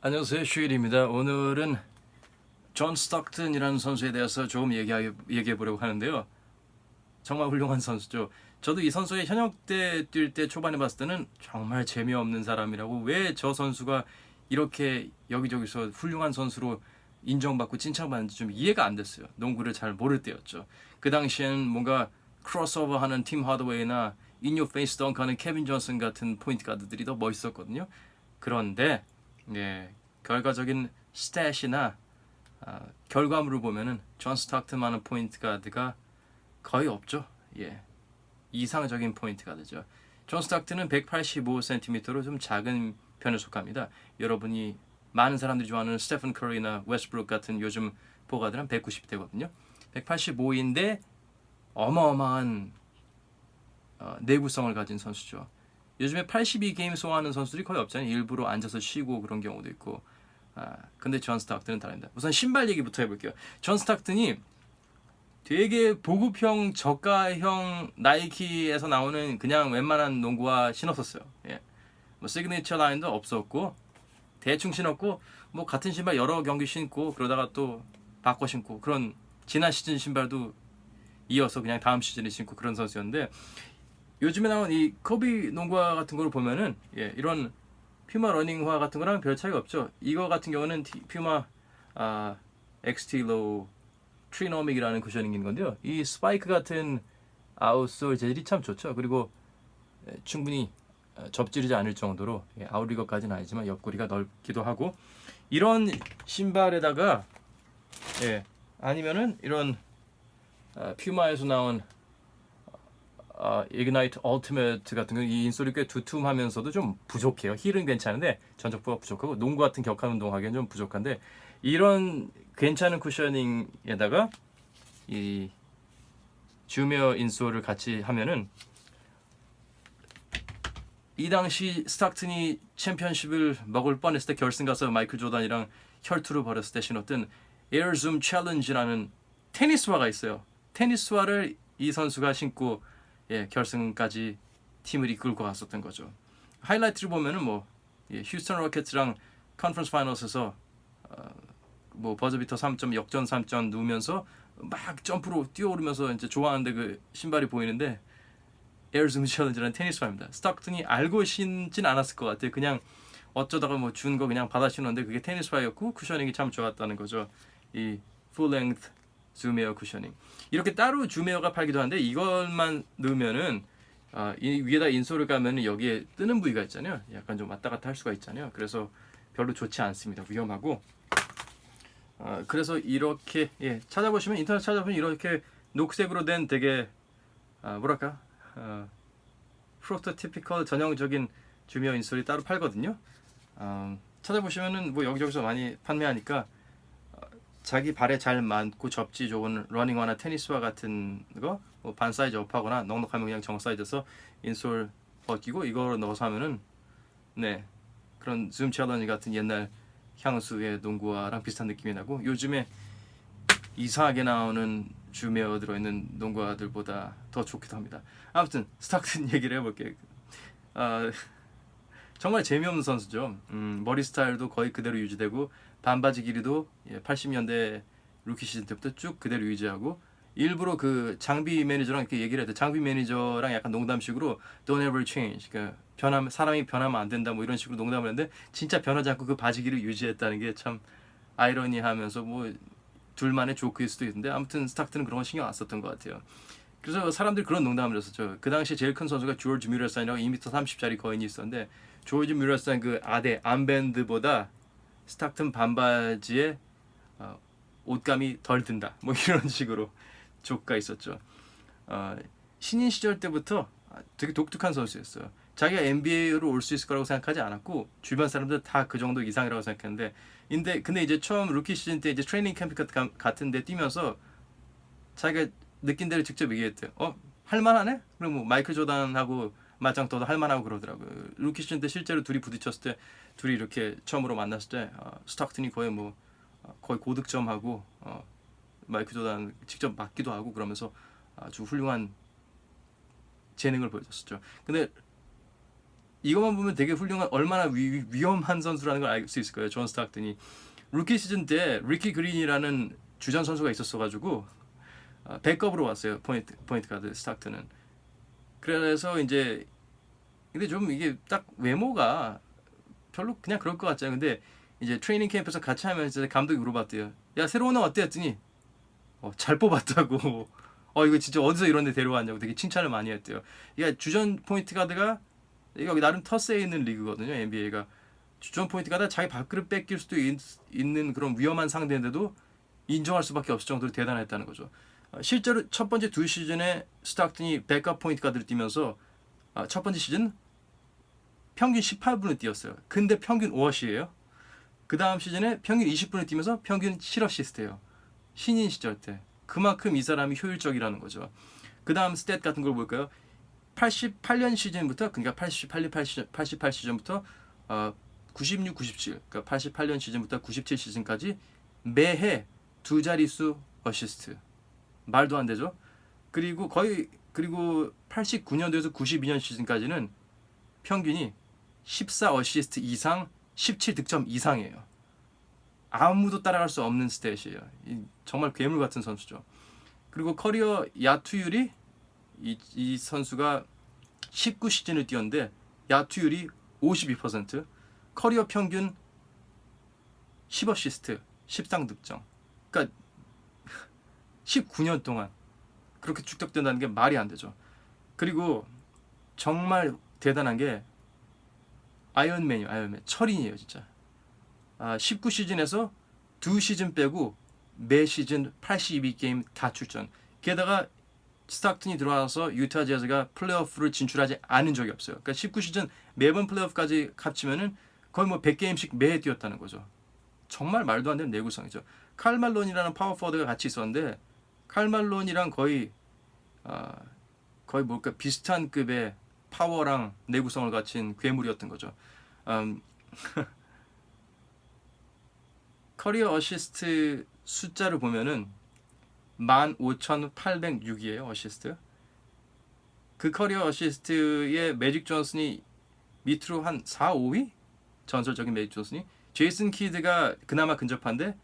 안녕하세요, 슈일입니다. 오늘은 존 스톡튼이라는 선수에 대해서 조금 얘기해 보려고 하는데요. 정말 훌륭한 선수죠. 저도 이 선수의 현역 때 뛸 때 초반에 봤을 때는 정말 재미없는 사람이라고, 왜 저 선수가 이렇게 여기저기서 훌륭한 선수로 인정받고 칭찬받는지 좀 이해가 안 됐어요. 농구를 잘 모를 때였죠. 그 당시에는 뭔가 크로스오버하는 팀 하드웨이나 인유 페이스 덩크하는 케빈 존슨 같은 포인트 가드들이 더 멋있었거든요. 그런데 결과적인 스탯이나 결과물을 보면은 존 스톡튼만한 포인트 가드가 거의 없죠. 이상적인 포인트 가드죠. 존 스톡튼은 185cm로 좀 작은 편에 속합니다. 여러분이 많은 사람들이 좋아하는 스테픈 커리나 웨스트브룩 같은 요즘 포가들은 190대거든요. 185인데 어마어마한 내구성을 가진 선수죠. 요즘에 82게임 소화하는 선수들이 거의 없잖아요. 일부러 앉아서 쉬고 그런 경우도 있고. 근데 존 스톡튼은 다릅니다. 우선 신발 얘기부터 해볼게요. 존 스톡튼이 되게 보급형 저가형 나이키에서 나오는 그냥 웬만한 농구화 신었었어요. 뭐 시그니처 라인도 없었고 대충 신었고, 뭐 같은 신발 여러 경기 신고 그러다가 또 바꿔 신고, 그런 지난 시즌 신발도 이어서 그냥 다음 시즌에 신고 그런 선수였는데, 요즘에 나온 이 코비 농구화 같은 걸 보면은 이런 퓨마 러닝화 같은 거랑 별 차이가 없죠. 이거 같은 경우는 퓨마 엑스틸로 트리노믹이라는 쿠셔닝인 인 건데요. 이 스파이크 같은 아웃솔 재질이 참 좋죠. 그리고 충분히 접지르지 않을 정도로, 아웃리거까지는 아니지만 옆구리가 넓기도 하고, 이런 신발에다가 아니면은 이런 퓨마에서 나온 이그나이트 얼티메이트 같은 경우 이 인솔이 꽤 두툼하면서도 좀 부족해요. 힐은 괜찮은데 전적부가 부족하고, 농구 같은 격한 운동하기엔 좀 부족한데, 이런 괜찮은 쿠셔닝에다가 이 주메어 인솔을 같이 하면은, 이 당시 스톡튼이 챔피언십을 먹을 뻔했을 때 결승 가서 마이클 조던이랑 혈투를 벌였을 때 신었던 에어줌 챌린지라는 테니스화가 있어요. 테니스화를 이 선수가 신고 결승까지 팀을 이끌고 갔었던 거죠. 하이라이트를 보면은 휴스턴 로켓츠랑 컨퍼런스 파이널스에서 뭐 버저비터 3점 역전 3점 넣으면서 막 점프로 뛰어오르면서 이제 좋아하는데 그 신발이 보이는데, 에어줌 챌린지라는 테니스화입니다. 스톡튼이 알고 신진 않았을 것 같아요. 그냥 어쩌다가 뭐 준 거 그냥 받아 신었는데 그게 테니스화였고 쿠셔닝이 참 좋았다는 거죠. 이 풀 랭스 줌웨어 쿠셔닝. 이렇게 따로 줌웨어가 팔기도 한데, 이것만 넣으면은 이 위에다 인솔을 까면은 여기에 뜨는 부위가 있잖아요. 약간 좀 왔다 갔다 할 수가 있잖아요. 그래서 별로 좋지 않습니다. 위험하고. 그래서 이렇게 찾아보시면, 인터넷 찾아보면 이렇게 녹색으로 된 되게 뭐랄까 프로토티피컬 전형적인 줌웨어 인솔이 따로 팔거든요. 찾아보시면은 뭐 여기저기서 많이 판매하니까 자기 발에 잘 맞고 접지 좋은 러닝화나 테니스화 같은 거 반 사이즈 업하거나 넉넉하면 그냥 정 사이즈에서 인솔 벗기고 이걸 넣어서 하면은 그런 줌 챌린지 같은 옛날 향수의 농구화랑 비슷한 느낌이 나고, 요즘에 이상하게 나오는 줌웨어 들어있는 농구화들보다 더 좋기도 합니다. 아무튼 스톡튼 얘기를 해볼게요. 정말 재미없는 선수죠. 머리 스타일도 거의 그대로 유지되고, 반바지 길이도 80년대 루키 시즌 때부터 쭉 그대로 유지하고, 일부러 그 장비 매니저랑 이렇게 얘기를 해도, 장비 매니저랑 약간 농담식으로 Don't ever change, 그러니까 사람이 변하면 안 된다 뭐 이런 식으로 농담을 했는데, 진짜 변하지 않고 그 바지 길이를 유지했다는 게 참 아이러니하면서 뭐 둘만의 조크일 수도 있는데, 아무튼 스톡튼은 그런 거 신경 안 썼던 것 같아요. 그래서 사람들이 그런 농담을 했었죠. 그 당시 제일 큰 선수가 조지 뮬러산이라고 2m 30짜리 거인이 있었는데, 조지 뮬러산 그 암밴드보다 스톡튼 반바지에 옷감이 덜 든다 뭐 이런 식으로 조크가 있었죠. 신인 시절 때부터 되게 독특한 선수였어요. 자기가 NBA로 올 수 있을 거라고 생각하지 않았고, 주변 사람들 다 그 정도 이상이라고 생각했는데, 근데 이제 처음 루키 시즌 때 이제 트레이닝 캠프 같은 데 뛰면서 자기가 느낀 대로 직접 얘기했대요. 할만하네? 그럼 뭐 마이클 조던하고 맞짱 떠도 할만하고 그러더라고요. 루키 시즌 때 실제로 둘이 부딪혔을 때, 둘이 이렇게 처음으로 만났을 때 스톡튼이 거의 고득점하고 마이클 조던 직접 맞기도 하고 그러면서 아주 훌륭한 재능을 보여줬었죠. 근데 이것만 보면 되게 훌륭한 얼마나 위험한 선수라는 걸 알 수 있을 거예요. 존 스타크턴이 루키 시즌 때 리키 그린이라는 주전 선수가 있었어가지고 백업으로 왔어요. 포인트 가드 스타크턴은. 그래서 이제 근데 좀 이게 딱 외모가 별로 그냥 그럴 것 같잖아요. 근데 이제 트레이닝 캠프에서 같이 하면서 감독이 물어봤대요. 야 새로운 애 어때 했더니 잘 뽑았다고. 이거 진짜 어디서 이런 데 데려왔냐고 되게 칭찬을 많이 했대요. 이게 주전 포인트 가드가 이거 나름 터세에 있는 리그거든요. NBA가 주전 포인트 가드 자기 밥그릇 뺏길 수도 있는 그런 위험한 상대인데도 인정할 수밖에 없을 정도로 대단했다는 거죠. 실제로 첫 번째 두 시즌에 스타크턴이 백업 포인트 가드를 뛰면서 첫 번째 시즌 평균 18분을 뛰었어요. 근데 평균 5어시예요. 그 다음 시즌에 평균 20분을 뛰면서 평균 7어시스트예요. 신인 시절 때. 그만큼 이 사람이 효율적이라는 거죠. 그 다음 스탯 같은 걸 볼까요? 88년 시즌부터 그러니까 88 시즌부터 96, 97 그러니까 88년 시즌부터 97 시즌까지 매해 두 자릿수 어시스트. 말도 안 되죠. 그리고 89년도에서 92년 시즌까지는 평균이 14 어시스트 이상 17득점 이상이에요. 아무도 따라갈 수 없는 스탯이에요. 정말 괴물 같은 선수죠. 그리고 커리어 야투율이 이 선수가 19시즌을 뛰었는데 야투율이 52%, 커리어 평균 10어시스트, 13득점. 그러니까 19년 동안 그렇게 축적된다는 게 말이 안 되죠. 그리고 정말 대단한 게 아이언맨이에요. 아이언맨. 철인이에요, 진짜. 19시즌에서 2시즌 빼고 매 시즌 82게임 다 출전. 게다가 스타크턴이 들어와서 유타 재즈가 플레이오프를 진출하지 않은 적이 없어요. 그러니까 19시즌 매번 플레이오프까지 합치면은 거의 뭐 100게임씩 매해 뛰었다는 거죠. 정말 말도 안 되는 내구성이죠. 칼 말론이라는 파워포워드가 같이 있었는데 칼 말론이랑 거의 뭘까 비슷한 급의 파워랑 내구성을 갖춘 괴물이었던 거죠. 커리어 어시스트 숫자를 보면은 15,806이에요. 어시스트. 그 커리어 어시스트에 매직 존슨이 밑으로 한 4, 5위? 전설적인 매직 존슨이. 제이슨 키드가 그나마 근접한데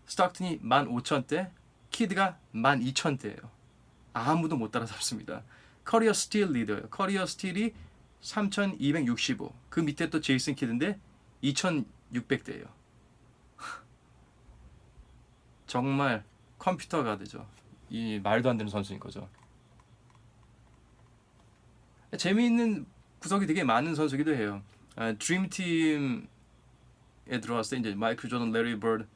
스타크턴이 15,000대, 키드가 12,000대예요. 아무도 못 따라잡습니다. 커리어 스틸 리더예요. 커리어 스틸이 3,265. 그 밑에 또 제이슨 키드인데 2,600대예요. 정말 컴퓨터가 되죠. 이 말도 안 되는 선수인 거죠. 재미있는 구석이 되게 많은 선수기도 해요. 드림팀에 들어왔을 때 이제 마이클 조던, 레리 버드,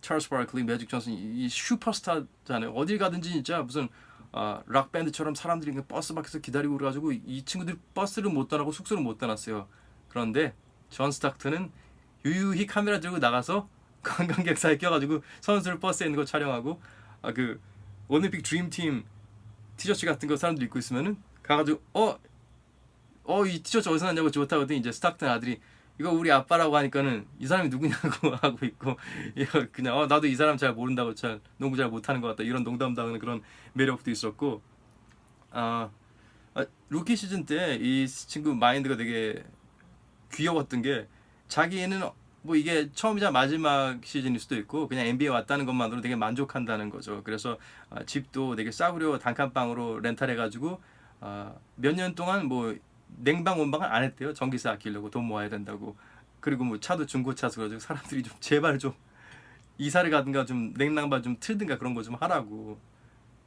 찰스 바클리, 매직 존슨 이 슈퍼스타잖아요. 어딜 가든지 진짜 무슨 락 밴드처럼 사람들이 버스 밖에서 기다리고 그래가지고 이 친구들이 버스를 못 떠나고 숙소를 못 떠났어요. 그런데 존 스타크턴은 유유히 카메라 들고 나가서 관광객사에 껴가지고 선수들 버스에 있는 거 촬영하고 그 올림픽 드림팀 티셔츠 같은 거 사람들 입고 있으면은 가가지고 이 티셔츠 어디서 났냐고 좋다고 하더니 이제 스타크턴 아들이 이거 우리 아빠라고 하니까는 이 사람이 누구냐고 하고 있고 이거 그냥 나도 이 사람 잘 모른다고 잘 농구 잘 못하는 것 같다 이런 농담도 하는 그런 매력도 있었고 루키 시즌 때 이 친구 마인드가 되게 귀여웠던 게 자기는 뭐 이게 처음이자 마지막 시즌일 수도 있고 그냥 NBA 왔다는 것만으로 되게 만족한다는 거죠. 그래서 집도 되게 싸구려 단칸방으로 렌탈해가지고 몇 년 동안 뭐 냉방 온방을 안 했대요. 전기세 아끼려고 돈 모아야 된다고. 그리고 뭐 차도 중고차서 그래가지고 사람들이 좀 제발 좀 이사를 가든가 좀 냉난방 좀 틀든가 그런 거 좀 하라고.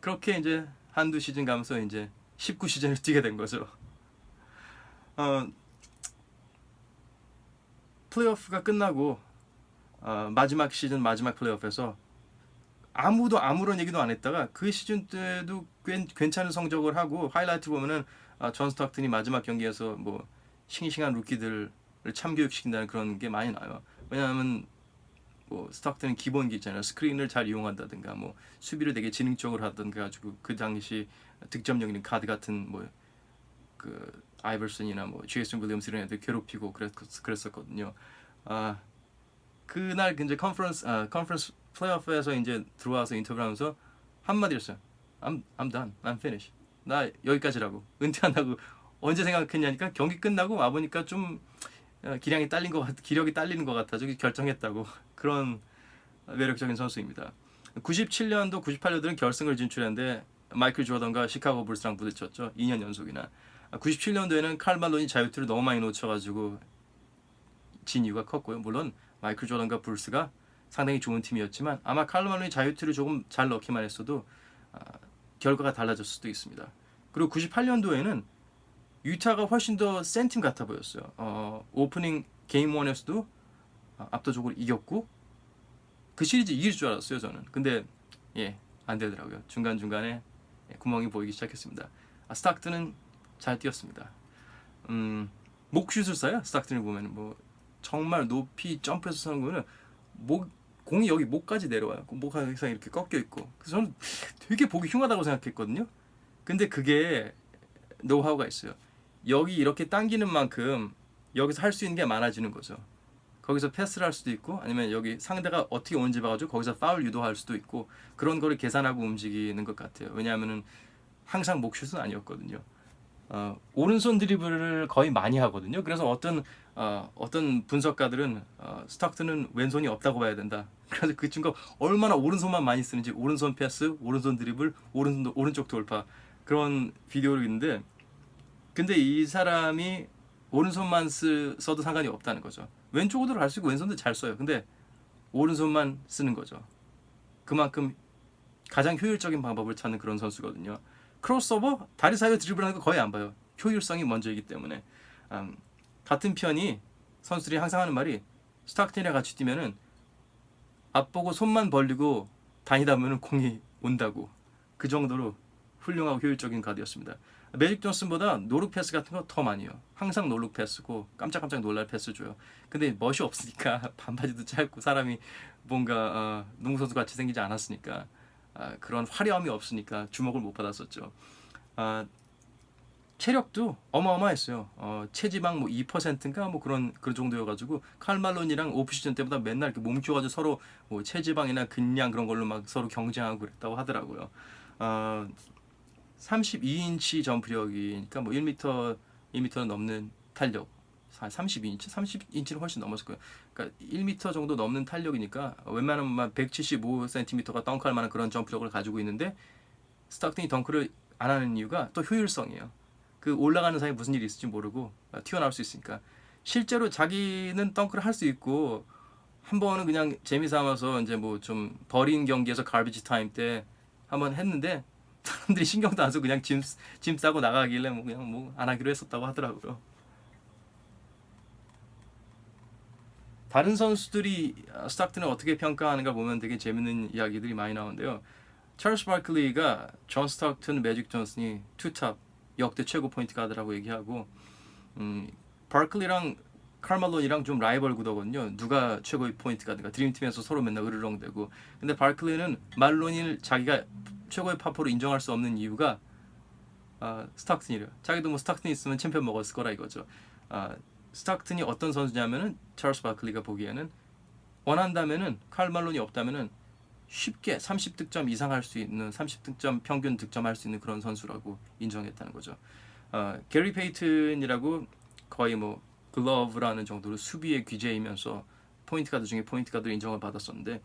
그렇게 이제 한두 시즌 가면서 이제 19시즌을 뛰게 된 거죠. 플레이오프가 끝나고 마지막 시즌 마지막 플레이오프에서 아무도 아무런 얘기도 안 했다가 그 시즌 때도 괜찮은 성적을 하고 하이라이트 보면은 존 스타크턴이 마지막 경기에서 뭐 싱싱한 루키들을 참교육시킨다는 그런 게 많이 나와요. 왜냐하면 뭐 스타크턴은 기본기 있잖아요. 스크린을 잘 이용한다든가 뭐 수비를 되게 지능적으로 하던가 가지고 그 당시 득점력 있는 가드 같은 뭐 그 아이버슨이나 뭐 제이슨 윌리엄스 이런 애들 괴롭히고 그랬었거든요. 그날 이제 컨퍼런스 플레이오프에서 이제 들어와서 인터뷰를 하면서 한마디 했어요. I'm done. I'm finished. 나 여기까지라고. 은퇴한다고 언제 생각했냐니까 경기 끝나고 와보니까 좀 기력이 딸리는 것 같아서 결정했다고. 그런 매력적인 선수입니다. 97년도, 98년도는 결승을 진출했는데 마이클 조던과 시카고 불스랑 부딪혔죠. 2년 연속이나. 97년도에는 칼 말론이 자유투를 너무 많이 놓쳐가지고 진 이유가 컸고요. 물론 마이클 조던과 불스가 상당히 좋은 팀이었지만 아마 칼 말론이 자유투를 조금 잘 넣기만 했어도 결과가 달라졌을 수도 있습니다. 그리고 98년도에는 유타가 훨씬 더 센 팀 같아 보였어요. 오프닝 게임 1에서도 압도적으로 이겼고 그 시리즈 이길 줄 알았어요 저는. 근데 안 되더라고요. 중간중간에 구멍이 보이기 시작했습니다. 스타크튼은 잘 뛰었습니다. 목슛을 쏴요. 스타크튼을 보면 뭐 정말 높이 점프해서 쏘는 거는 공이 여기 목까지 내려와요. 목 항상 이렇게 꺾여 있고. 그래서 저는 되게 보기 흉하다고 생각했거든요. 근데 그게 노하우가 있어요. 여기 이렇게 당기는 만큼 여기서 할 수 있는 게 많아지는 거죠. 거기서 패스를 할 수도 있고 아니면 여기 상대가 어떻게 오는지 봐가지고 거기서 파울 유도할 수도 있고 그런 거를 계산하고 움직이는 것 같아요. 왜냐하면은 항상 목슛은 아니었거든요. 오른손 드리블을 거의 많이 하거든요. 그래서 어떤 분석가들은 스타크튼은 왼손이 없다고 봐야 된다. 그래서 그 친구가 얼마나 오른손만 많이 쓰는지 오른손 패스, 오른손 드리블, 오른쪽 돌파 그런 비디오를 있는데 근데 이 사람이 오른손만 써도 상관이 없다는 거죠. 왼쪽으로 갈 수 있고 왼손도 잘 써요. 근데 오른손만 쓰는 거죠. 그만큼 가장 효율적인 방법을 찾는 그런 선수거든요. 크로스오버, 다리 사이로 드리블하는 거 거의 안 봐요. 효율성이 먼저이기 때문에. 같은 편이 선수들이 항상 하는 말이 스타크튼이랑 같이 뛰면은 앞보고 손만 벌리고 다니다 보면 공이 온다고. 그 정도로 훌륭하고 효율적인 가드였습니다. 매직 존슨보다 노룩 패스 같은 거 더 많이 해요. 항상 노룩 패스고 깜짝깜짝 놀랄 패스 줘요. 근데 멋이 없으니까 반바지도 짧고 사람이 뭔가 농구선수 같이 생기지 않았으니까 그런 화려함이 없으니까 주목을 못 받았었죠. 체력도 어마어마했어요. 체지방 뭐 2%인가 뭐 그런 정도여가지고 칼 말론이랑 오프시즌 때보다 맨날 이렇게 몸 키워가지고 서로 뭐 체지방이나 근량 그런 걸로 막 서로 경쟁하고 그랬다고 하더라고요. 32인치 점프력이니까 뭐 1m, 2m는 넘는 탄력. 32인치? 30인치는 훨씬 넘었을 거예요. 그러니까 1m 정도 넘는 탄력이니까 웬만하면 175cm가 덩크할 만한 그런 점프력을 가지고 있는데 스타크튼이 덩크를 안 하는 이유가 또 효율성이에요. 그 올라가는 사이에 무슨 일이 있을지 모르고 튀어나올 수 있으니까. 실제로 자기는 덩크를 할 수 있고 한 번은 그냥 재미삼아서 이제 뭐 좀 버린 경기에서 가비지 타임 때 한번 했는데 사람들이 신경도 안 써서 그냥 짐 싸고 나가길래 뭐 그냥 뭐 안 하기로 했었다고 하더라고요. 다른 선수들이 스타크튼을 어떻게 평가하는가 보면 되게 재밌는 이야기들이 많이 나오는데요. 찰스 바클리가 존 스타크튼, 매직 존슨이 투탑 역대 최고 포인트 가드라고 얘기하고 바클리랑 칼말론이랑 좀 라이벌 구도거든요. 누가 최고의 포인트 가드가 드림팀에서 서로 맨날 으르렁대고 근데 바클리는 말론을 자기가 최고의 파포로 인정할 수 없는 이유가 스타크튼이래요. 자기도 뭐 스타크튼 있으면 챔피언 먹었을 거라 이거죠. 스타크튼이 어떤 선수냐면은 찰스 바클리가 보기에는 원한다면은 칼 말론이 없다면은 쉽게 30득점 이상 할 수 있는 30득점 평균 득점할 수 있는 그런 선수라고 인정했다는 거죠. 게리 페이튼이라고 거의 뭐 글러브라는 정도로 수비의 귀재이면서 포인트 가드 중에 포인트 가드로 인정을 받았었는데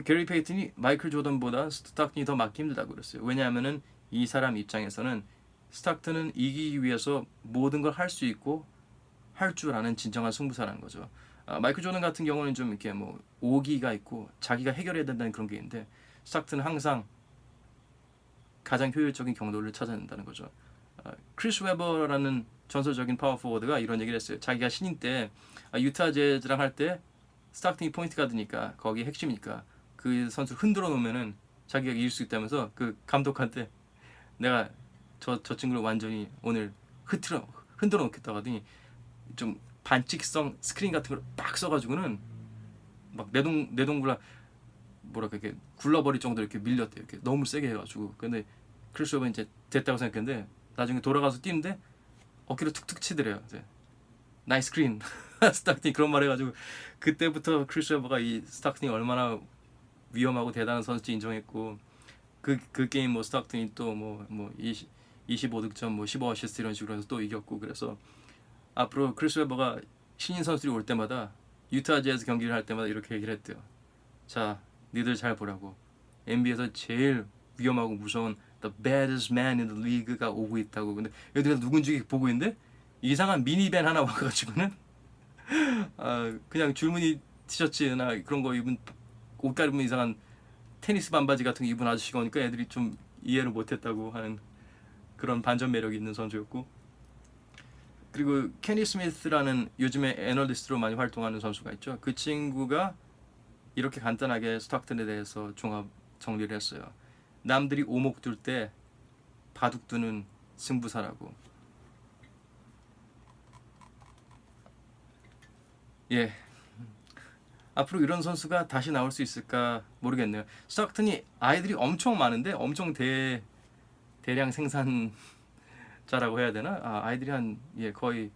게리 페이튼이 마이클 조던보다 스타크튼이 더 막기 힘들다고 그랬어요. 왜냐하면은 이 사람 입장에서는 스타크튼은 이기기 위해서 모든 걸 할 수 있고 할 줄 아는 진정한 승부사라는 거죠. 마이클 조던 같은 경우는 좀 이렇게 뭐 오기가 있고 자기가 해결해야 된다는 그런 게 있는데 스타크튼은 항상 가장 효율적인 경로를 찾아낸다는 거죠. 크리스 웨버라는 전설적인 파워포워드가 이런 얘기를 했어요. 자기가 신인 때 유타 재즈랑 할 때 스타크튼이 포인트 가드니까 거기 핵심이니까 그 선수를 흔들어 놓으면은 자기가 이길 수 있다면서 그 감독한테 내가 저 친구를 완전히 오늘 흔들어 놓겠다고 하더니 좀 반칙성 스크린 같은 걸 빡 써가지고는 막 내동굴라 뭐랄까 이렇게 굴러버릴 정도로 이렇게 밀렸대요. 이렇게 너무 세게 해가지고. 근데 크리스 웨버는 이제 됐다고 생각했는데 나중에 돌아가서 뛰는데 어깨로 툭툭 치더래요. 이제 나이스 스크린. 스타크튼이 그런 말 해가지고 그때부터 크리스 웨버가 이 스타크튼이 얼마나 위험하고 대단한 선수인지 인정했고 그 게임 뭐 스타크튼이 또 뭐 25득점, 뭐 15어시스트 이런 식으로 해서 또 이겼고, 그래서 앞으로 크리스 웨버가 신인 선수들이 올 때마다 유타 재즈 경기를 할 때마다 이렇게 얘기를 했대요. 자, 니들 잘 보라고. NBA에서 제일 위험하고 무서운 the baddest man in the league가 오고 있다고. 근데 얘들이 누군지 보고 있는데 이상한 미니밴 하나 와가지고는 그냥 줄무늬 티셔츠나 그런 거 입은, 옷 가리면 이상한 테니스 반바지 같은 거 입은 아저씨가 오니까 애들이 좀 이해를 못했다고 하는 그런 반전 매력이 있는 선수였고, 그리고 케니 스미스라는 요즘에 애널리스트로 많이 활동하는 선수가 있죠. 그 친구가 이렇게 간단하게 스톡턴에 대해서 종합 정리를 했어요. 남들이 오목 둘 때 바둑 두는 승부사라고. 예, 앞으로 이런 선수가 다시 나올 수 있을까 모르겠네요. 스톡턴이 아이들이 엄청 많은데 엄청 대량 생산자라고 해야 되나? 아이들이 한 거의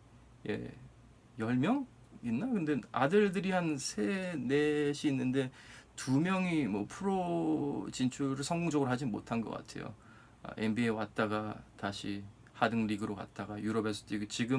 10명 있나? 근데 아들들이 한 3, 4이 있는데 2명이 뭐 프로 진출을 성공적으로 하진 못한 것 같아요. NBA 왔다가 다시 하등 리그로 갔다가 유럽에서 뛰고, 지금